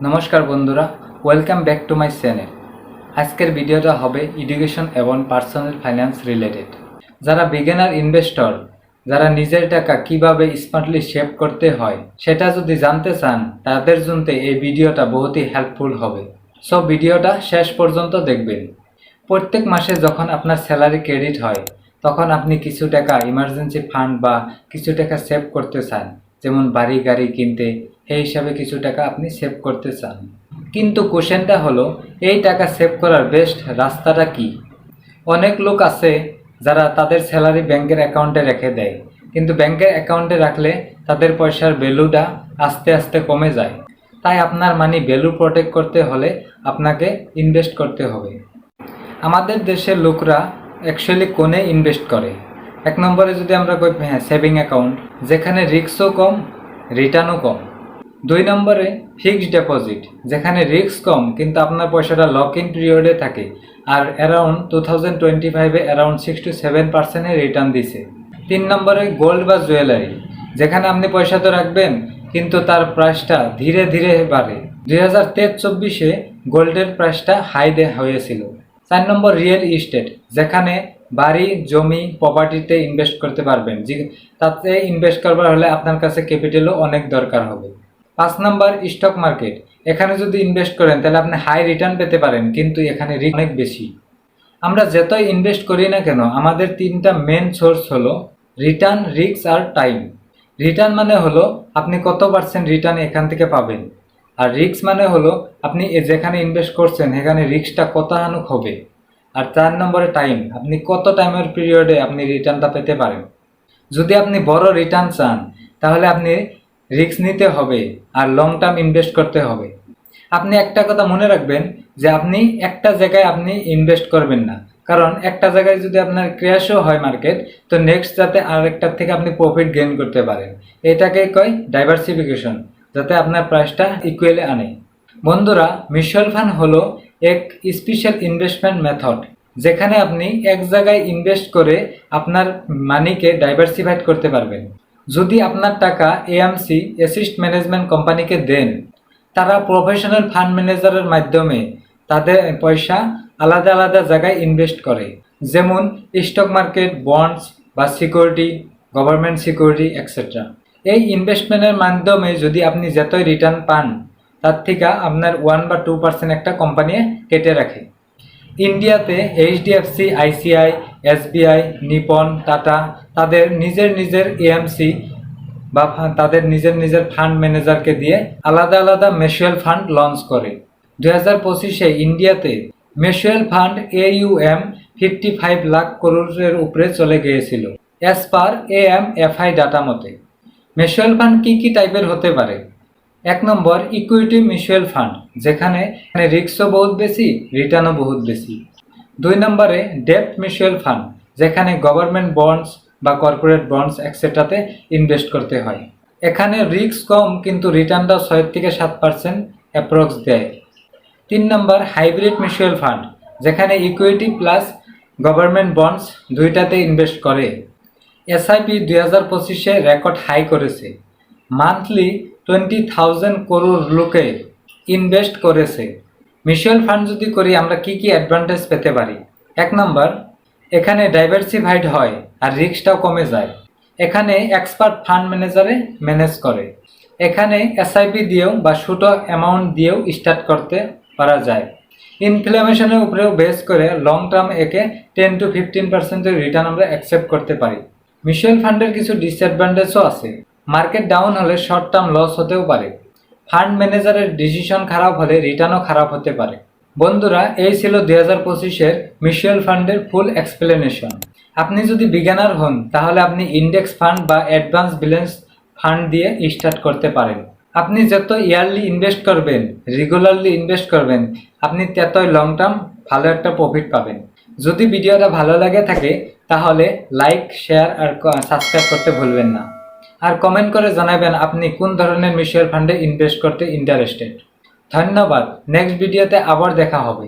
নমস্কার বন্ধুরা, welcome back to my channel. আজকের ভিডিওটা হবে এডুকেশন এবং পার্সোনাল ফাইন্যান্স রিলেটেড। যারা বিগিনার ইনভেস্টর, যারা নিজের টাকা কিভাবে স্মার্টলি সেভ করতে হয় সেটা যদি জানতে চান, তাদের জন্য এই ভিডিওটা বহুতই হেল্পফুল হবে। সো ভিডিওটা শেষ পর্যন্ত দেখবেন। প্রত্যেক মাসে যখন আপনার স্যালারি ক্রেডিট হয়, তখন আপনি কিছু টাকা ইমার্জেন্সি ফান্ড বা কিছু টাকা সেভ করতে চান, যেমন বাড়ি গাড়ি কিনতে। এই হিসাবে কিছু টাকা আপনি সেভ করতে চান, কিন্তু কোশ্চেনটা হলো এই টাকা সেভ করার বেস্ট রাস্তাটা কি? অনেক লোক আছে যারা তাদের স্যালারি ব্যাংকের অ্যাকাউন্টে রেখে দেয়, কিন্তু ব্যাংকের অ্যাকাউন্টে রাখলে তাদের পয়সার ভ্যালুটা আস্তে আস্তে কমে যায়। তাই আপনার মানি ভ্যালু প্রোটেক্ট করতে হলে আপনাকে ইনভেস্ট করতে হবে। আমাদের দেশের লোকরা অ্যাকচুয়ালি কোনে ইনভেস্ট করে? এক নম্বরে যদি আমরা কই সেভিং অ্যাকাউন্ট, যেখানে রিস্কও কম, রিটার্নও কম। 2 নম্বরে ফিক্সড ডিপোজিট, যেখানে রিস্ক কম কিন্তু আপনার পয়সাটা লক ইন পিরিয়ডে থাকে, আর অ্যারাউন্ড 2025-এ অ্যারাউন্ড 6 to 7% রিটার্ন দিছে। 3 নম্বরে গোল্ড বা জুয়েলারি, যেখানে আপনি পয়সা তো রাখবেন কিন্তু তার প্রাইসটা ধীরে ধীরে বাড়ে। 2023-24-এ গোল্ডের প্রাইসটা হাই হয়েছিল। 4 নম্বর রিয়েল ইস্টেট, যেখানে বাড়ি জমি প্রপার্টিতে ইনভেস্ট করতে পারবেন। তাতে ইনভেস্ট করবার হলে আপনার কাছে ক্যাপিটালও অনেক দরকার হবে। 5 নম্বর স্টক মার্কেট, এখানে যদি ইনভেস্ট করেন তাহলে আপনি হাই রিটার্ন পেতে পারেন, কিন্তু এখানে রিস্ক অনেক বেশি। আমরা যতই ইনভেস্ট করি না কেন, আমাদের 3টা মেন সোর্স হলো রিটার্ন, রিস্ক আর টাইম। রিটার্ন মানে হলো আপনি কত পার্সেন্ট রিটার্ন এখান থেকে পাবেন, আর রিস্ক মানে হলো আপনি যেখানে ইনভেস্ট করছেন সেখানে রিস্কটা কত হানুক হবে। আর 4 নম্বরে টাইম, আপনি কত টাইমের পিরিয়ডে আপনি রিটার্নটা পেতে পারেন। যদি আপনি বড় রিটার্ন চান তাহলে আপনি রিস্ক নিতে হবে আর লং টার্ম ইনভেস্ট করতে হবে। আপনি একটা কথা মনে রাখবেন যে আপনি একটা জায়গায় আপনি ইনভেস্ট করবেন না, কারণ একটা জায়গায় যদি আপনার ক্র্যাশও হয় মার্কেট, তো নেক্সট যাতে আরেকটার থেকে আপনি প্রফিট গেইন করতে পারেন। এটাকে কয় ডাইভার্সিফিকেশন, যাতে আপনার প্রাইসটা ইকুয়ালি আনে। বন্ধুরা, মিউচুয়াল ফান্ড হলো এক স্পেশাল ইনভেস্টমেন্ট মেথড, যেখানে আপনি এক জায়গায় ইনভেস্ট করে আপনার মানিকে ডাইভার্সিফাইড করতে পারবেন। যদি আপনার টাকা এএমসি অ্যাসিস্ট ম্যানেজমেন্ট কোম্পানিকে দেন, তারা প্রফেশনাল ফান্ড ম্যানেজারের মাধ্যমে তাদের পয়সা আলাদা আলাদা জায়গায় ইনভেস্ট করে, যেমন স্টক মার্কেট, বন্ডস বা সিকিউরিটি, গভর্নমেন্ট সিকিউরিটি এক্সেট্রা। এই ইনভেস্টমেন্টের মাধ্যমে যদি আপনি যতই রিটার্ন পান, তার থেকে আপনার 1 বা 2% একটা কোম্পানি কেটে রাখে। ইন্ডিয়াতে HDFC, ICI, SBI, Nippon, Tata তাদের নিজের এএমসি বা তাদের নিজের ফান্ড ম্যানেজারকে দিয়ে আলাদা আলাদা মিউচুয়াল ফান্ড লঞ্চ করে। 2025-এ ইন্ডিয়াতে মিউচুয়াল ফান্ড AUM 55 লাখ করোড়ের উপরে চলে গিয়েছিল, অ্যাজ পার AMFI ডাটা মতে। মিউচুয়াল ফান্ড কি টাইপের হতে পারে? 1 নম্বর ইকুইটি মিউচুয়াল ফান্ড, যেখানে রিস্কও বহুত বেশি, রিটার্নও বহুত বেশি। 2 নম্বরে ডেপ্ট মিউচুয়াল ফান্ড, যেখানে গভর্নমেন্ট বন্ডস বা কর্পোরেট বন্ডস এক্সেট্রাতে ইনভেস্ট করতে হয়। এখানে রিস্ক কম কিন্তু রিটার্নটা 6 থেকে 7% অ্যাপ্রক্স দেয়। 3 নম্বর হাইব্রিড মিউচুয়াল ফান্ড, যেখানে ইকুইটি প্লাস গভর্নমেন্ট বন্ডস দুইটাতে ইনভেস্ট করে। SIP 2025-এ রেকর্ড হাই করেছে, মান্থলি 20,000 করোড় লোকে ইনভেস্ট করেছে। মিউচুয়াল ফান্ড যদি করি আমরা কি অ্যাডভান্টেজ পেতে পারি? 1 নম্বর, এখানে ডাইভার্সিফাইড হয় আর রিস্কটাও কমে যায়। এখানে এক্সপার্ট ফান্ড ম্যানেজারে ম্যানেজ করে। এখানে SIP দিয়েও বা ছোট অ্যামাউন্ট দিয়েও স্টার্ট করতে পারা যায়। ইনফ্লেশনের উপরেও বেস করে লং টার্ম একে 10 to 15% রিটার্ন আমরা অ্যাকসেপ্ট করতে পারি। মিউচুয়াল ফান্ডের কিছু ডিসঅ্যাডভান্টেজও আছে। মার্কেট ডাউন হলে শর্ট টার্ম লস হতেও পারে। ফান্ড ম্যানেজারের ডিসিশন খারাপ হলে রিটার্নও খারাপ হতে পারে। বন্ধুরা, এই ছিল 2025-এর মিউচুয়াল ফান্ডের ফুল এক্সপ্লেনেশন। আপনি যদি বিগিনার হন তাহলে আপনি ইন্ডেক্স ফান্ড বা অ্যাডভান্স ব্যালেন্স ফান্ড দিয়ে স্টার্ট করতে পারেন। আপনি যত ইয়ারলি ইনভেস্ট করবেন, রেগুলারলি ইনভেস্ট করবেন, আপনি ততই লং টার্ম ভালো একটা প্রফিট পাবেন। যদি ভিডিওটা ভালো লাগে থাকে তাহলে লাইক, শেয়ার আর সাবস্ক্রাইব করতে ভুলবেন না। আর কমেন্ট করে জানাবেন আপনি কোন ধরনের মিউচুয়াল ফান্ডে ইনভেস্ট করতে ইন্টারেস্টেড। ধন্যবাদ। নেক্সট ভিডিওতে আবার দেখা হবে।